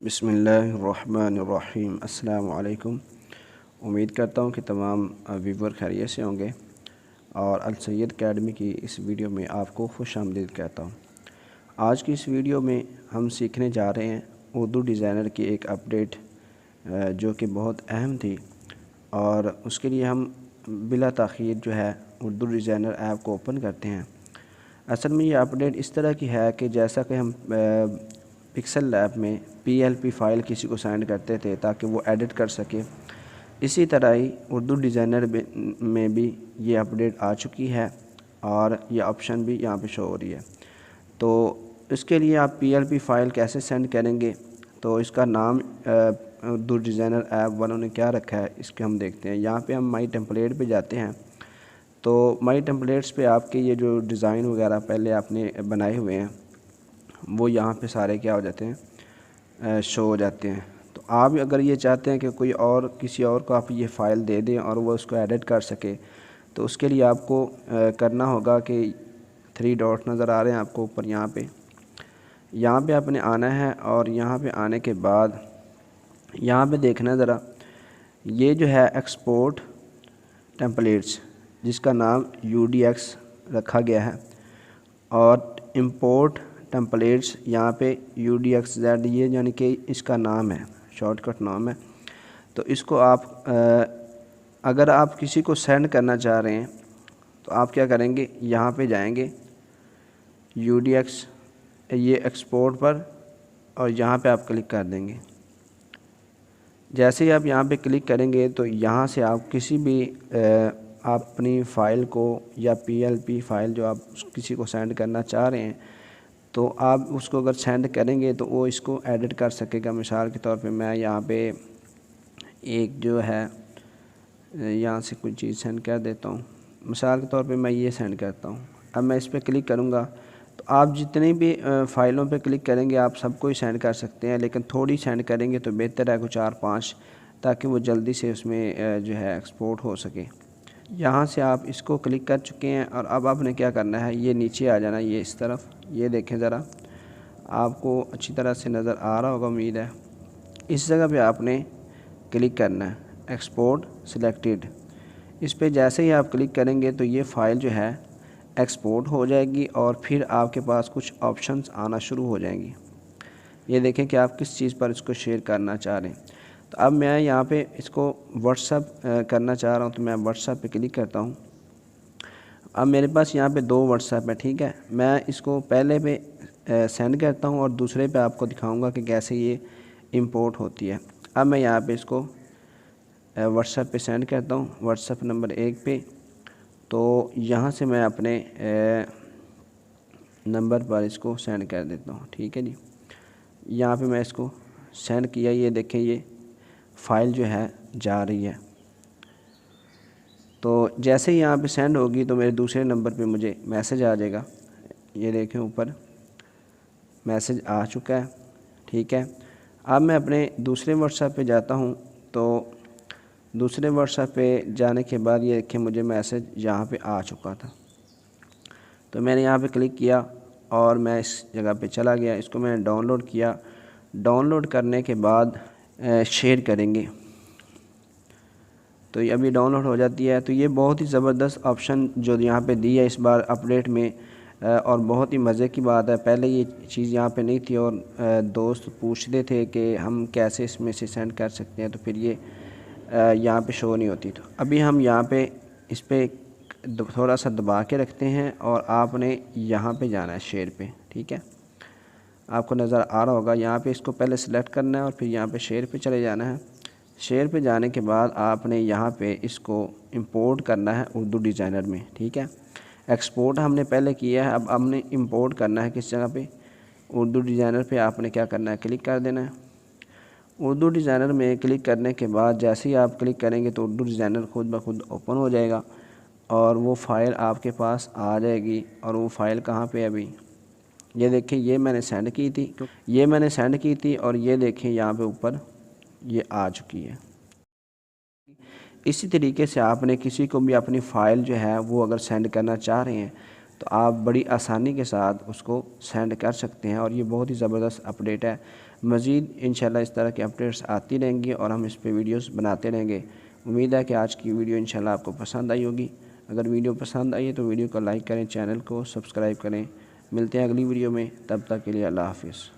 बिस्मिल्लाहिर्रहमानिर्रहीम। अस्सलामु अलैकुम। उम्मीद करता हूँ कि तमाम व्यूवर खैरियत से होंगे और अल सैयद अकेडमी की इस वीडियो में आपको खुश आमदीद कहता हूँ। आज की इस वीडियो में हम सीखने जा रहे हैं उर्दू डिज़ाइनर की एक अपडेट जो कि बहुत अहम थी, और उसके लिए हम बिला ताख़ीर जो है उर्दू डिज़ाइनर ऐप को ओपन करते हैं। असल में ये अपडेट इस तरह की है कि जैसा कि हम पिक्सल लैब में PLP फ़ाइल किसी को सेंड करते थे ताकि वो एडिट कर सके, इसी तरह ही उर्दू डिज़ाइनर में भी ये अपडेट आ चुकी है और ये ऑप्शन भी यहाँ पे शो हो रही है। तो इसके लिए आप PLP फ़ाइल कैसे सेंड करेंगे, तो इसका नाम उर्दू डिज़ाइनर ऐप वालों ने क्या रखा है इसके हम देखते हैं। यहाँ पे हम माई टेम्पलेट पे जाते हैं, तो माई टेम्पलेट्स पे आपके ये जो डिज़ाइन वगैरह पहले आपने बनाए हुए हैं वो यहाँ पे सारे क्या हो जाते हैं, शो हो जाते हैं। तो आप अगर ये चाहते हैं कि कोई और किसी और को आप ये फ़ाइल दे दें और वो उसको एडिट कर सके, तो उसके लिए आपको करना होगा कि 3 डॉट नज़र आ रहे हैं आपको ऊपर, यहाँ पे आपने आना है और यहाँ पे आने के बाद यहाँ पे देखना ज़रा, ये जो है एक्सपोर्ट टेम्पलेट्स जिसका नाम UDX रखा गया है, और इंपोर्ट टेम्पलेट्स यहाँ पे UDXZ, ये यानी कि इसका नाम है, शॉर्टकट नाम है। तो इसको आप अगर आप किसी को सेंड करना चाह रहे हैं तो आप क्या करेंगे, यहाँ पे जाएंगे UDX ये एक्सपोर्ट पर, और यहाँ पे आप क्लिक कर देंगे। जैसे ही आप यहाँ पे क्लिक करेंगे तो यहाँ से आप किसी भी अपनी फ़ाइल को या PLP फ़ाइल जो आप किसी को सेंड करना चाह रहे हैं, तो आप उसको अगर सेंड करेंगे तो वो इसको एडिट कर सकेगा। मिसाल के तौर पे मैं यहाँ पे एक जो है यहाँ से कोई चीज़ सेंड कर देता हूँ। मिसाल के तौर पे मैं ये सेंड करता हूँ। अब मैं इस पर क्लिक करूँगा तो आप जितनी भी फ़ाइलों पे क्लिक करेंगे आप सबको ही सेंड कर सकते हैं, लेकिन थोड़ी सेंड करेंगे तो बेहतर है, कुछ 4-5, ताकि वो जल्दी से उसमें जो है एक्सपोर्ट हो सके। यहाँ से आप इसको क्लिक कर चुके हैं और अब आपने क्या करना है, ये नीचे आ जाना, ये इस तरफ, ये देखें ज़रा, आपको अच्छी तरह से नज़र आ रहा होगा उम्मीद है। इस जगह पे आपने क्लिक करना है, एक्सपोर्ट सिलेक्टेड। इस पे जैसे ही आप क्लिक करेंगे तो ये फ़ाइल जो है एक्सपोर्ट हो जाएगी और फिर आपके पास कुछ ऑप्शंस आना शुरू हो जाएंगी। ये देखें कि आप किस चीज़ पर इसको शेयर करना चाह रहे हैं। तो अब मैं यहाँ पे इसको व्हाट्सएप करना चाह रहा हूँ, तो मैं व्हाट्सएप पे क्लिक करता हूँ। अब मेरे पास यहाँ पे 2 व्हाट्सएप है, ठीक है। मैं इसको पहले पे सेंड करता हूँ और दूसरे पे आपको दिखाऊंगा कि कैसे ये इंपोर्ट होती है। अब मैं यहाँ पे इसको व्हाट्सएप पे सेंड करता हूँ, व्हाट्सएप नंबर 1 पे। तो यहाँ से मैं अपने नंबर पर इसको सेंड कर देता हूँ, ठीक है जी। यहाँ पे मैं इसको सेंड किया, ये देखें ये फ़ाइल जो है जा रही है। तो जैसे ही यहाँ पे सेंड होगी तो मेरे दूसरे नंबर पे मुझे मैसेज आ जाएगा। ये देखें ऊपर मैसेज आ चुका है, ठीक है। अब मैं अपने दूसरे व्हाट्सएप पे जाता हूँ, तो दूसरे व्हाट्सएप पे जाने के बाद ये देखें मुझे मैसेज यहाँ पे आ चुका था। तो मैंने यहाँ पे क्लिक किया और मैं इस जगह पे चला गया, इसको मैंने डाउनलोड किया। डाउनलोड करने के बाद शेयर करेंगे तो ये अभी डाउनलोड हो जाती है। तो ये बहुत ही ज़बरदस्त ऑप्शन जो यहाँ पे दी है इस बार अपडेट में, और बहुत ही मज़े की बात है। पहले ये चीज़ यहाँ पे नहीं थी और दोस्त पूछते थे कि हम कैसे इसमें से सेंड कर सकते हैं, तो फिर ये यहाँ पे शो नहीं होती। तो अभी हम यहाँ पे इस पर थोड़ा सा दबा के रखते हैं और आपने यहाँ पे जाना है शेयर पे, ठीक है। आपको नज़र आ रहा होगा, यहाँ पे इसको पहले सेलेक्ट करना है और फिर यहाँ पे शेयर पे चले जाना है। शेयर पे जाने के बाद आपने यहाँ पे इसको इंपोर्ट करना है उर्दू डिज़ाइनर में, ठीक है। एक्सपोर्ट हमने पहले किया है, अब हमने इंपोर्ट करना है किस जगह पे, उर्दू डिज़ाइनर पे आपने क्या करना है, क्लिक कर देना है। उर्दू डिज़ाइनर में क्लिक करने के बाद जैसे ही आप क्लिक करेंगे तो उर्दू डिज़ाइनर खुद ब खुद ओपन हो जाएगा और वो फ़ाइल आपके पास आ जाएगी। और वो फ़ाइल कहाँ पे है अभी, ये देखिए ये मैंने सेंड की थी, और ये देखिए यहाँ पे ऊपर ये आ चुकी है। इसी तरीके से आपने किसी को भी अपनी फ़ाइल जो है वो अगर सेंड करना चाह रहे हैं तो आप बड़ी आसानी के साथ उसको सेंड कर सकते हैं, और ये बहुत ही ज़बरदस्त अपडेट है। مزید انشاءاللہ اس طرح کی اپڈیٹس آتی رہیں گی اور ہم اس پہ ویڈیوز بناتے رہیں گے۔ امید ہے کہ آج کی ویڈیو انشاءاللہ آپ کو پسند آئی ہوگی۔ اگر ویڈیو پسند آئی ہے تو ویڈیو کو لائک کریں، چینل کو سبسکرائب کریں۔ ملتے ہیں اگلی ویڈیو میں، تب تک کے لیے اللہ حافظ۔